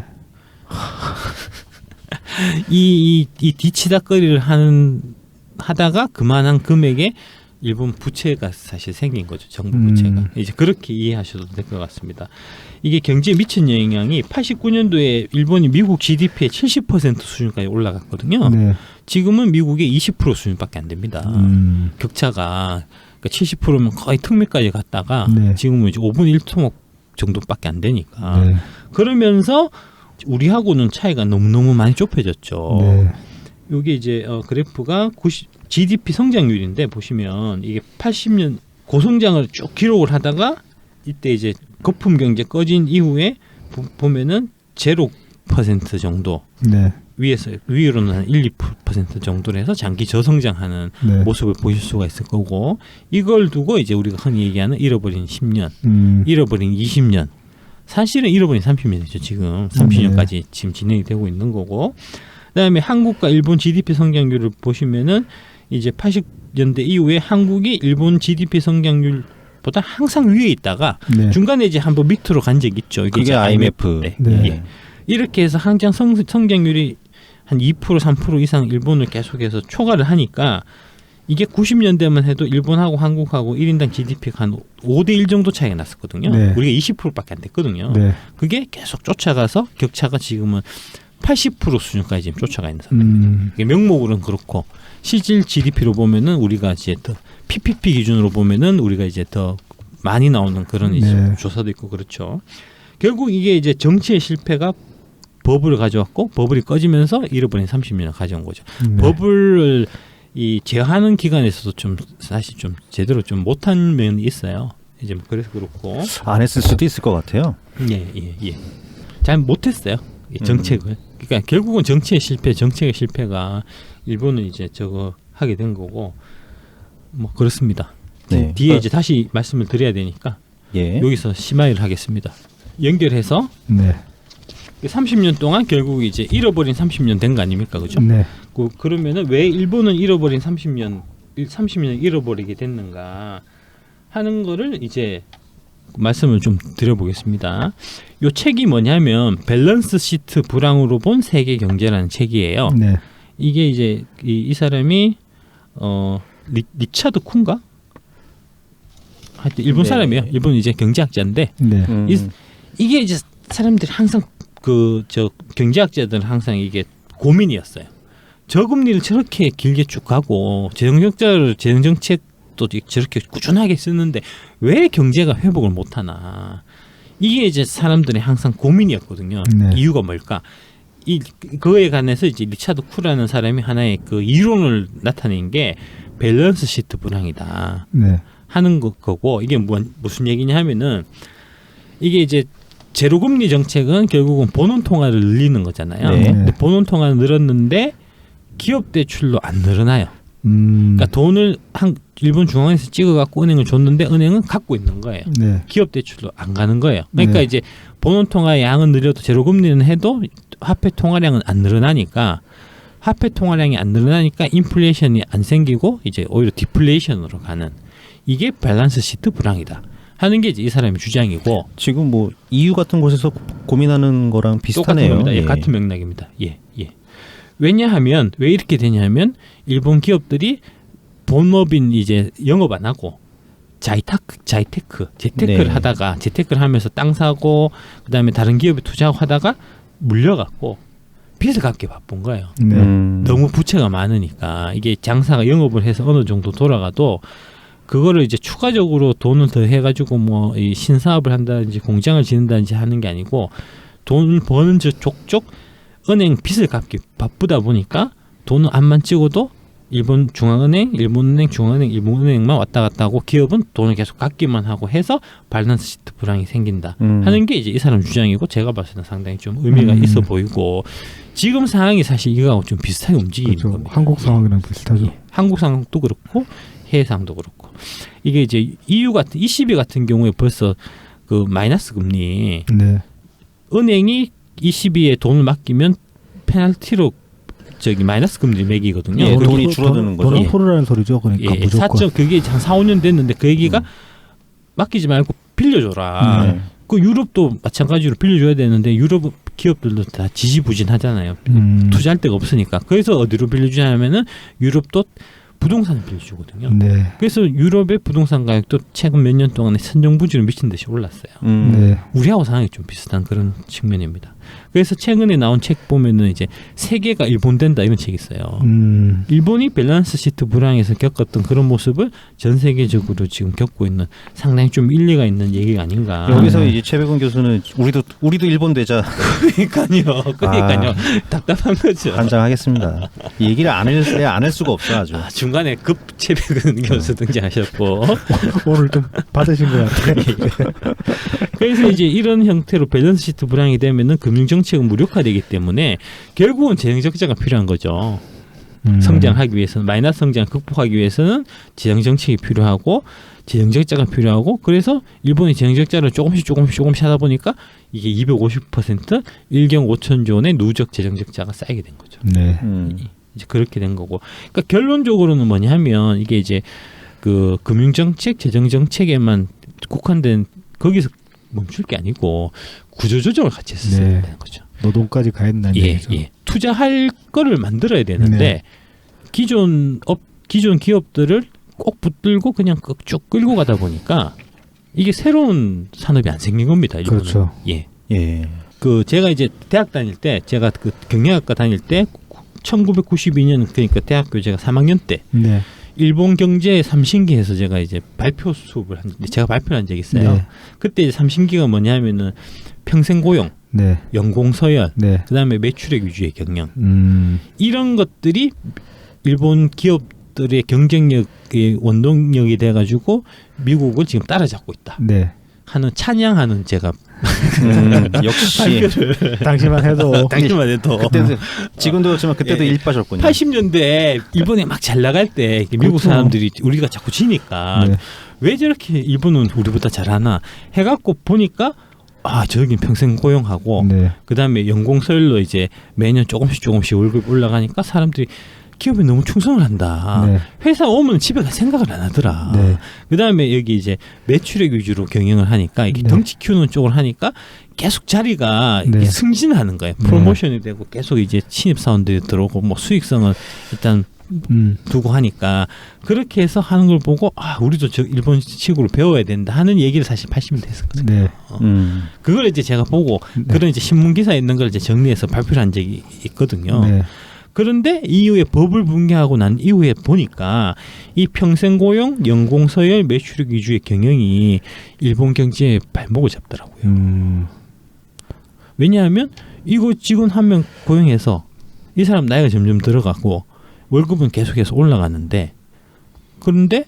이 뒤치다거리를 하다가 그만한 금액의 일본 부채가 사실 생긴 거죠. 정부 부채가. 이제 그렇게 이해하셔도 될 것 같습니다. 이게 경제에 미친 영향이 89년도에 일본이 미국 GDP의 70% 수준까지 올라갔거든요. 네. 지금은 미국의 20% 수준밖에 안 됩니다. 격차가 그러니까 70%면 거의 특미까지 갔다가 네. 지금은 이제 5분의 1토막 정도밖에 안 되니까. 네. 그러면서 우리하고는 차이가 너무너무 많이 좁혀졌죠. 네. 이게 이제 그래프가 GDP 성장률인데 보시면 이게 80년 고성장을 쭉 기록을 하다가 이때 이제 거품 경제 꺼진 이후에 보면은 0% 정도 네. 위로는 한 1, 2% 정도로 해서 장기 저성장하는 네. 모습을 보실 수가 있을 거고 이걸 두고 이제 우리가 흔히 얘기하는 잃어버린 10년, 잃어버린 20년 사실은 잃어버린 30년이죠. 지금 30년까지 지금 진행이 되고 있는 거고 그다음에 한국과 일본 GDP 성장률을 보시면은 이제 80년대 이후에 한국이 일본 GDP 성장률보다 항상 위에 있다가 네. 중간에 이제 한번 밑으로 간 적이 있죠. 이게 그게 이제 IMF. 때. 네. 예. 이렇게 해서 항상 성장률이 한 2% 3% 이상 일본을 계속해서 초과를 하니까 이게 90년대만 해도 일본하고 한국하고 1인당 GDP가 한 5대1 정도 차이가 났었거든요. 네. 우리가 20%밖에 안 됐거든요. 네. 그게 계속 쫓아가서 격차가 지금은 80% 수준까지 지금 쫓아가 있는 상태입니다. 이게 명목으로는 그렇고 실질 GDP로 보면은 우리가 이제 더 PPP 기준으로 보면은 우리가 이제 더 많이 나오는 그런 이제 네. 조사도 있고 그렇죠. 결국 이게 이제 정치의 실패가 버블을 가져왔고 버블이 꺼지면서 잃어버린 30년을 가져온 거죠. 버블을 이 제어하는 기관에서도 좀 사실 좀 제대로 좀 못한 면이 있어요. 이제 뭐 그래서 그렇고 안 했을 수도 있을 것 같아요. 예. 잘 못했어요. 이 정책을. 그러니까 결국은 정치의 실패가 일본은 이제 저거 하게 된 거고 뭐 그렇습니다. 네. 뒤에 이제 다시 말씀을 드려야 되니까 예. 여기서 심화를 하겠습니다. 연결해서 네. 30년 동안 결국 이제 잃어버린 30년 된 거 아닙니까, 그죠? 네. 그러면은 왜 일본은 잃어버린 30년 잃어버리게 됐는가 하는 거를 이제 말씀을 좀 드려보겠습니다. 요 책이 뭐냐면 밸런스 시트 불황으로 본 세계 경제라는 책이에요. 네. 이게 이제 이 사람이 리차드 쿤가? 하여튼 일본 네. 사람이에요. 일본 이제 경제학자인데 네. 이게 이제 사람들이 항상 경제학자들은 항상 이게 고민이었어요. 저금리를 저렇게 길게 쭉 가고 재정정책도 저렇게 꾸준하게 쓰는데 왜 경제가 회복을 못하나? 이게 이제 사람들의 항상 고민이었거든요. 네. 이유가 뭘까? 그거에 관해서 이제 리차드 쿠라는 사람이 하나의 그 이론을 나타낸 게 밸런스 시트 불황이다 네. 하는 거고, 이게 무슨 얘기냐 하면은 이게 이제 제로금리 정책은 결국은 본원 통화를 늘리는 거잖아요. 네. 근데 본원 통화는 늘었는데 기업 대출로 안 늘어나요. 그러니까 돈을 일본 중앙에서 찍어갖고 은행을 줬는데 은행은 갖고 있는 거예요. 네. 기업 대출로 안 가는 거예요. 그러니까 네. 이제 본원 통화 양은 늘려도 제로금리는 해도 화폐 통화량은 안 늘어나니까 인플레이션이 안 생기고 이제 오히려 디플레이션으로 가는, 이게 밸런스 시트 불황이다 하는 게 이제 이 사람의 주장이고, 지금 뭐 EU 같은 곳에서 고민하는 거랑 비슷하네요. 똑같은 겁니다. 예, 같은 맥락입니다. 예. 왜냐하면 왜 이렇게 되냐면 일본 기업들이 본업인 이제 영업 안 하고 재테크를 네. 하다가 재테크를 하면서 땅 사고 그다음에 다른 기업에 투자하고 하다가 물려갖고 빚을 갚게 바쁜 거예요. 네. 너무 부채가 많으니까 이게 장사가 영업을 해서 어느 정도 돌아가도 그거를 이제 추가적으로 돈을 더 해가지고 뭐 이 신사업을 한다든지 공장을 짓는다든지 하는 게 아니고 돈을 버는 족족 은행 빚을 갚기 바쁘다 보니까 돈을 안만 찍어도 일본 중앙은행, 일본은행, 중앙은행, 일본은행만 왔다 갔다 하고 기업은 돈을 계속 갚기만 하고 해서 밸런스 시트 불황이 생긴다 하는 게 이제 이 사람 주장이고, 제가 봤을 때는 상당히 좀 의미가 있어 보이고, 지금 상황이 사실 이거하고 좀 비슷하게 움직이는 그렇죠. 겁니다. 한국 상황이랑 비슷하죠. 예, 한국 상황도 그렇고 해외 상황도 그렇고, 이게 이제 EU 같은 ECB 같은 경우에 벌써 그 마이너스 금리, 네. 은행이 ECB에 돈을 맡기면 페널티로 마이너스 금리 매기거든요. 예, 그게 돈이 줄어드는 거죠. 돈은 풀으라는 소리죠. 그러니까 예, 무조건. 그게 한 4, 5년 됐는데 그 얘기가 맡기지 말고 빌려줘라. 네. 그 유럽도 마찬가지로 빌려줘야 되는데 유럽 기업들도 다 지지부진하잖아요. 투자할 데가 없으니까. 그래서 어디로 빌려주냐면은 유럽도 부동산을 빌려주거든요. 네. 그래서 유럽의 부동산 가격도 최근 몇 년 동안에 선정부지로 미친 듯이 올랐어요. 네. 우리하고 상황이 좀 비슷한 그런 측면입니다. 그래서 최근에 나온 책 보면은 이제 세계가 일본된다 이런 책이 있어요. 일본이 밸런스 시트 불황에서 겪었던 그런 모습을 전 세계적으로 지금 겪고 있는, 상당히 좀 일리가 있는 얘기가 아닌가. 여기서 이제 최백운 교수는 우리도 일본 되자. 그러니까요. 답답한 거죠. 환장하겠습니다. 이 얘기를 안 할 수가 없어 아주. 중간에 급 최백은 교수 등장하셨고 오늘 좀 받으신 것 같아요. 그래서 이제 이런 형태로 밸런스 시트 불황이 되면은 금융정책은 무력화되기 때문에 결국은 재정적자가 필요한 거죠. 성장하기 위해서는, 마이너스 성장을 극복하기 위해서는 재정정책이 필요하고 재정적자가 필요하고, 그래서 일본이 재정적자를 조금씩 하다 보니까 이게 250% 1경 5천조 원의 누적 재정적자가 쌓이게 된 거죠. 네. 이제 그렇게 된 거고, 그러니까 결론적으로는 뭐냐면 이게 이제 그 금융정책, 재정정책에만 국한된, 거기서 멈출 게 아니고 구조조정을 같이 했어야 네. 된다는 거죠. 노동까지 가했다는 얘기죠. 투자할 거를 만들어야 되는데 네. 기존 기업들을 꼭 붙들고 그냥 쭉 끌고 가다 보니까 이게 새로운 산업이 안 생긴 겁니다. 일본은. 그렇죠. 예. 그 제가 이제 대학 다닐 때, 제가 그 경영학과 다닐 때 1992년, 그러니까 대학교 제가 3학년 때 네. 일본 경제 3신기에서 제가 이제 발표 수업을 제가 발표를 한 적이 있어요. 네. 그때 이제 3신기가 뭐냐면은 평생 고용, 네. 연공 서열, 네. 그다음에 매출액 위주의 경영, 이런 것들이 일본 기업들의 경쟁력의 원동력이 돼가지고 미국을 지금 따라잡고 있다 네. 하는 찬양하는 제가 역시 당시만 해도 당시만 해도 그때도 지금도 그렇지만 그때도 예. 일 빠졌군요. 80년대 일본에 막 잘 나갈 때 미국 그렇죠. 사람들이 우리가 자꾸 지니까 네. 왜 저렇게 일본은 우리보다 잘하나 해갖고 보니까 아 저긴 평생 고용하고 네. 그다음에 연공 서열로 이제 매년 조금씩 월급 올라가니까 사람들이 기업에 너무 충성을 한다. 네. 회사 오면 집에 갈 생각을 안 하더라. 네. 그다음에 여기 이제 매출액 위주로 경영을 하니까 이게 네. 덩치 키우는 쪽을 하니까 계속 자리가 네. 이게 승진하는 거예요. 네. 프로모션이 되고 계속 이제 신입 사원들이 들어오고 뭐 수익성을 일단 두고 하니까 그렇게 해서 하는 걸 보고 아 우리도 저 일본식으로 배워야 된다 하는 얘기를 사실 80년대 했었거든요. 네. 그걸 이제 제가 보고 그런 이제 신문 기사에 있는 걸 이제 정리해서 발표를 한 적이 있거든요. 네. 그런데 이후에 법을 붕괴하고 난 이후에 보니까 이 평생고용, 연공서열, 매출액 위주의 경영이 일본 경제의 발목을 잡더라고요. 왜냐하면 이거 직원 한 명 고용해서 이 사람 나이가 점점 들어가고 월급은 계속해서 올라가는데 그런데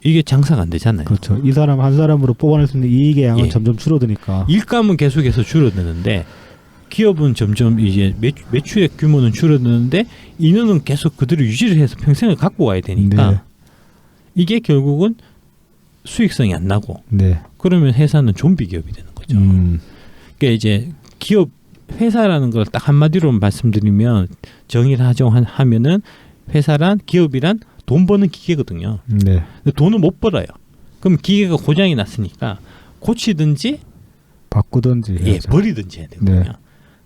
이게 장사가 안 되잖아요. 그렇죠. 이 사람 한 사람으로 뽑아낼 수 있는 이익의 양은 예. 점점 줄어드니까. 일감은 계속해서 줄어드는데 기업은 점점 이제 매출액 규모는 줄어드는데 인원은 계속 그대로 유지를 해서 평생을 갖고 와야 되니까 네. 이게 결국은 수익성이 안 나고 네. 그러면 회사는 좀비 기업이 되는 거죠. 그러니까 이제 기업 회사라는 걸 딱 한마디로 말씀드리면 정의를 하면은 회사란 기업이란 돈 버는 기계거든요. 네. 근데 돈을 못 벌어요. 그럼 기계가 고장이 났으니까 고치든지 바꾸든지 예, 해야죠. 버리든지 해야 되거든요. 네.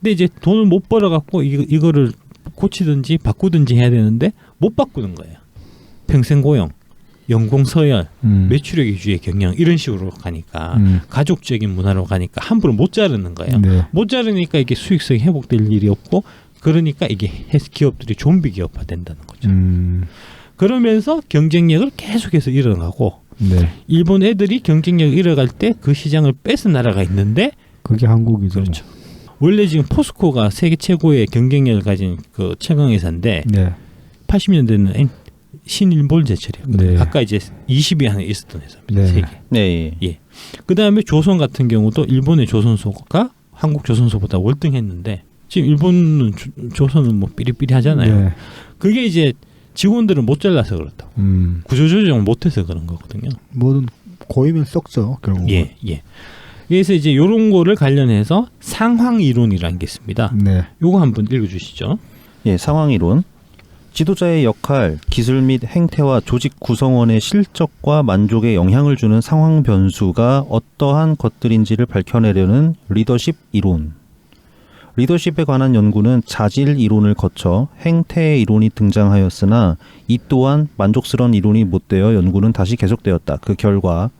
근데 이제 돈을 못 벌어 갖고 이거를 고치든지 바꾸든지 해야 되는데 못 바꾸는 거예요. 평생 고용, 연공 서열, 매출액 위주의 경영 이런 식으로 가니까 가족적인 문화로 가니까 함부로 못 자르는 거예요. 네. 못 자르니까 이게 수익성이 회복될 일이 없고 그러니까 이게 기업들이 좀비 기업화 된다는 거죠. 그러면서 경쟁력을 계속해서 잃어가고 네. 일본 애들이 경쟁력을 잃어갈 때 그 시장을 뺏은 나라가 있는데 그게 한국이죠. 그렇죠. 원래 지금 포스코가 세계 최고의 경쟁력을 가진 그 최강 회사인데 네. 80년대는 신일본 제철이었거든요. 네. 아까 이제 20위 안에 있었던 회사입니다. 네. 세계. 네. 예. 그다음에 조선 같은 경우도 일본의 조선소가 한국 조선소보다 월등했는데 지금 일본은 조선은 뭐 삐리삐리하잖아요. 네. 그게 이제 직원들은 못 잘라서 그렇다고. 구조조정을 못해서 그런 거거든요. 뭐든 고이면 썩죠 결국. 예, 예. 그래서 이제 이런 거를 관련해서 상황 이론이라는 게 있습니다. 네. 요거 한번 읽어주시죠. 예, 상황 이론. 지도자의 역할, 기술 및 행태와 조직 구성원의 실적과 만족에 영향을 주는 상황 변수가 어떠한 것들인지를 밝혀내려는 리더십 이론. 리더십에 관한 연구는 자질 이론을 거쳐 행태의 이론이 등장하였으나 이 또한 만족스러운 이론이 못 되어 연구는 다시 계속되었다. 그 결과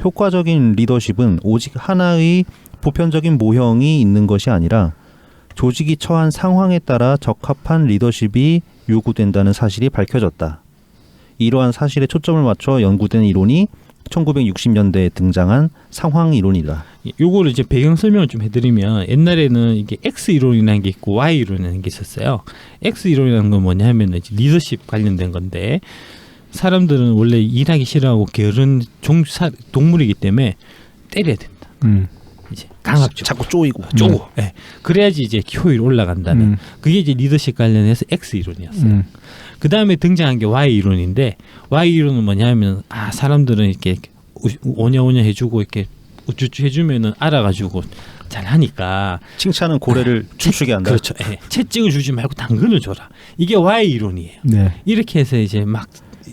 효과적인 리더십은 오직 하나의 보편적인 모형이 있는 것이 아니라 조직이 처한 상황에 따라 적합한 리더십이 요구된다는 사실이 밝혀졌다. 이러한 사실에 초점을 맞춰 연구된 이론이 1960년대에 등장한 상황 이론이다. 요거를 이제 배경 설명을 좀 해드리면 옛날에는 이게 X 이론이라는 게 있고 Y 이론이라는 게 있었어요. X 이론이라는 건 뭐냐 하면 이제 리더십 관련된 건데 사람들은 원래 일하기 싫어하고 게으른 동물이기 때문에 때려야 된다. 이제 강압적 자꾸 쪼이고. 쪼고. 예. 그래야지 이제 효율이 올라간다는. 그게 이제 리더십 관련해서 X 이론이었어요. 그 다음에 등장한 게 Y 이론인데 Y 이론은 뭐냐면 사람들은 이렇게 오냐오냐 해주고 이렇게 우쭈쭈 해주면은 알아가지고 잘 하니까 칭찬은 고래를 춤추게 한다. 그렇죠. 예. 채찍을 주지 말고 당근을 줘라. 이게 Y 이론이에요. 네. 이렇게 해서 이제 막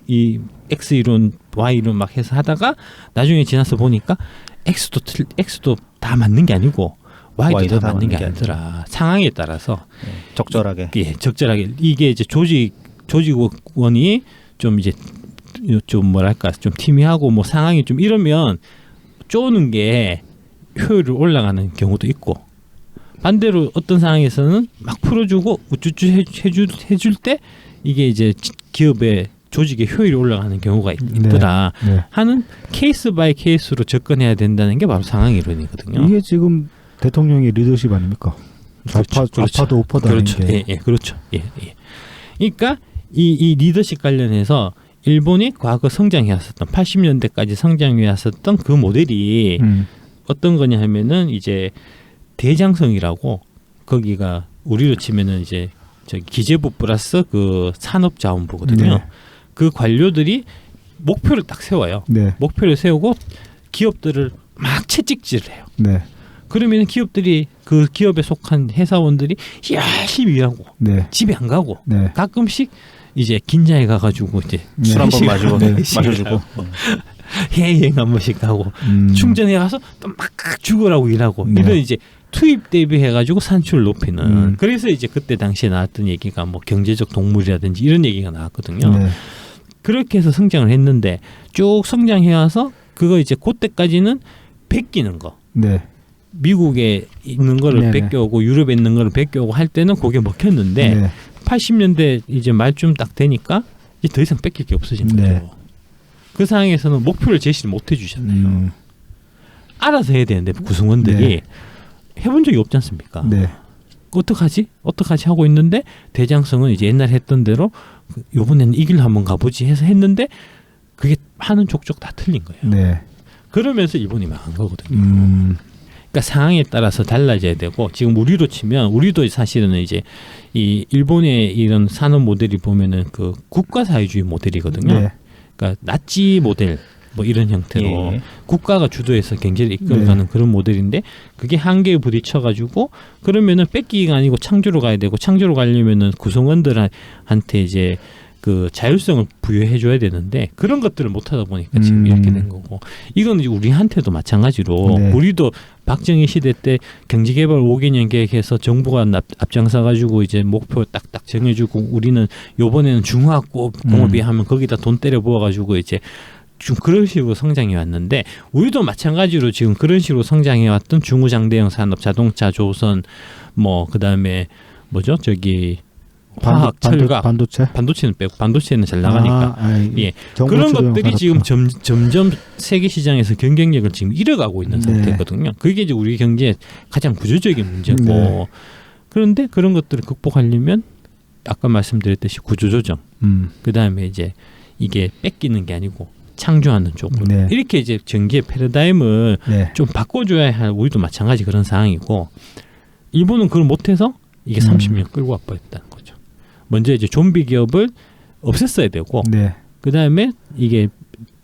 이 X 이론, Y 이론 막 해서 하다가 나중에 지나서 보니까 X도 다 맞는 게 아니고 Y도 다 맞는 게 아니더라. 상황에 따라서 적절하게. 예, 적절하게 이게 이제 조직원이 좀 이제 좀 뭐랄까 좀 팀이하고 뭐 상황이 좀 이러면 쪼는 게 효율이 올라가는 경우도 있고 반대로 어떤 상황에서는 막 풀어주고 우쭈쭈 해줄 때 이게 이제 기업의 조직의 효율이 올라가는 경우가 있더라 네. 하는 케이스 바이 케이스로 접근해야 된다는 게 바로 상황 이론이거든요. 이게 지금 대통령의 리더십 아닙니까? 좌파도 우파도 그렇죠. 아닌데. 예, 그렇죠. 예. 그러니까 이 리더십 관련해서 일본이 과거 성장해왔었던 80년대까지 성장해왔었던 그 모델이 어떤 거냐 하면은 이제 대장성이라고 거기가 우리로 치면은 이제 저기 기재부 플러스 그 산업자원부거든요. 네. 그 관료들이 목표를 딱 세워요. 네. 목표를 세우고 기업들을 막 채찍질을 해요. 네. 그러면 기업들이 그 기업에 속한 회사원들이 열심히 일하고 네. 집에 안 가고 네. 가끔씩 이제 긴자에 가가지고 이제 술 한 번 마시고 네. 마셔주고 해외여행 한 번씩 가고 충전해 가서 또 막 죽으라고 일하고 네. 이런 이제 투입 대비해가지고 산출을 높이는 그래서 이제 그때 당시에 나왔던 얘기가 뭐 경제적 동물이라든지 이런 얘기가 나왔거든요. 네. 그렇게 해서 성장을 했는데 쭉 성장해 와서 그거 이제 그때까지는 베끼는 거. 네. 미국에 있는 거를 네네. 베껴오고 유럽에 있는 거를 베껴오고 할 때는 그게 먹혔는데 네. 80년대 이제 말쯤 딱 되니까 이제 더 이상 뺏길 게 없어진 거죠. 네. 그 상황에서는 목표를 제시를 못 해주잖아요. 알아서 해야 되는데 구성원들이 네. 해본 적이 없지 않습니까? 네. 어떡하지 하고 있는데 대장성은 이제 옛날에 했던 대로 요번에는 이 길로 한번 가보지 해서 했는데 그게 하는 족족 다 틀린 거예요. 네. 그러면서 일본이 망한 거거든요. 그러니까 상황에 따라서 달라져야 되고 지금 우리로 치면 우리도 사실은 이제 이 일본의 이런 산업 모델이 보면은 그 국가 사회주의 모델이거든요. 네. 그러니까 나치 모델 뭐 이런 형태로 예. 국가가 주도해서 경제를 이끌어가는 네. 그런 모델인데 그게 한계에 부딪혀가지고 그러면은 뺏기가 아니고 창조로 가야 되고 창조로 가려면은 구성원들한테 이제 그 자율성을 부여해줘야 되는데 그런 것들을 못하다 보니까 지금 이렇게 된 거고 이건 이제 우리한테도 마찬가지로 네. 우리도 박정희 시대 때 경제개발 5개년 계획해서 정부가 앞장서 가지고 이제 목표 딱딱 정해주고 우리는 요번에는 중화학고 공업이 하면 거기다 돈 때려 부어 가지고 이제 좀 그런 식으로 성장해 왔는데 우리도 마찬가지로 지금 그런 식으로 성장해 왔던 중후장대형 산업 자동차 조선 뭐 그다음에 뭐죠 저기 화학 철각 반도체는 빼고 반도체는 잘 나가니까 예 그런 것들이 지금 점점 세계 시장에서 경쟁력을 지금 잃어가고 있는 상태거든요. 그게 이제 우리 경제의 가장 구조적인 문제고 네. 그런데 그런 것들을 극복하려면 아까 말씀드렸듯이 구조조정 그다음에 이제 이게 뺏기는 게 아니고 창조하는 쪽으로 네. 이렇게 이제 전기의 패러다임을 네. 좀 바꿔줘야 할 우리도 마찬가지 그런 상황이고 일본은 그걸 못해서 이게 30년 끌고 와버렸다는 거죠. 먼저 이제 좀비 기업을 없앴어야 되고 네. 그 다음에 이게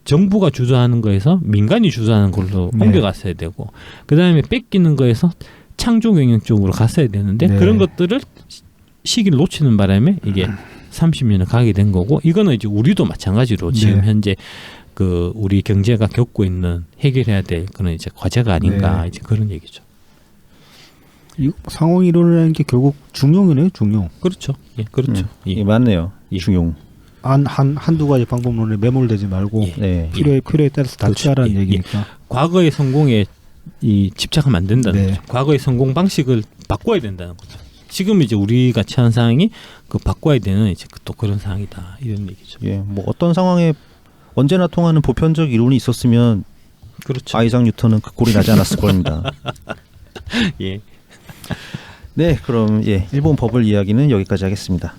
정부가 주도하는 거에서 민간이 주도하는 걸로 네. 옮겨갔어야 되고 그 다음에 뺏기는 거에서 창조 경영 쪽으로 갔어야 되는데 네. 그런 것들을 시기를 놓치는 바람에 이게 30년을 가게 된 거고 이거는 이제 우리도 마찬가지로 지금 네. 현재 그 우리 경제가 겪고 있는 해결해야 될 그런 이제 과제가 아닌가 네. 이제 그런 얘기죠. 이 상황 이론이라는 게 결국 중용이네요, 중용. 그렇죠. 예, 그렇죠. 예, 맞네요. 예. 중용. 한두 가지 방법론에 매몰되지 말고 예. 네. 필요에 따라서 다 그렇죠. 취하라는 예, 얘기니까. 과거의 성공에 이 집착하면 안 된다는 네. 거죠. 과거의 성공 방식을 바꿔야 된다는 거죠. 지금 이제 우리가 처한 상황이 그 바꿔야 되는 이제 또 그런 상황이다 이런 얘기죠. 예, 뭐 어떤 상황에 언제나 통하는 보편적 이론이 있었으면 그렇죠. 아이작 뉴턴은 그 꼴이 나지 않았을 겁니다. 예. 네, 그럼 예, 일본 버블 이야기는 여기까지 하겠습니다.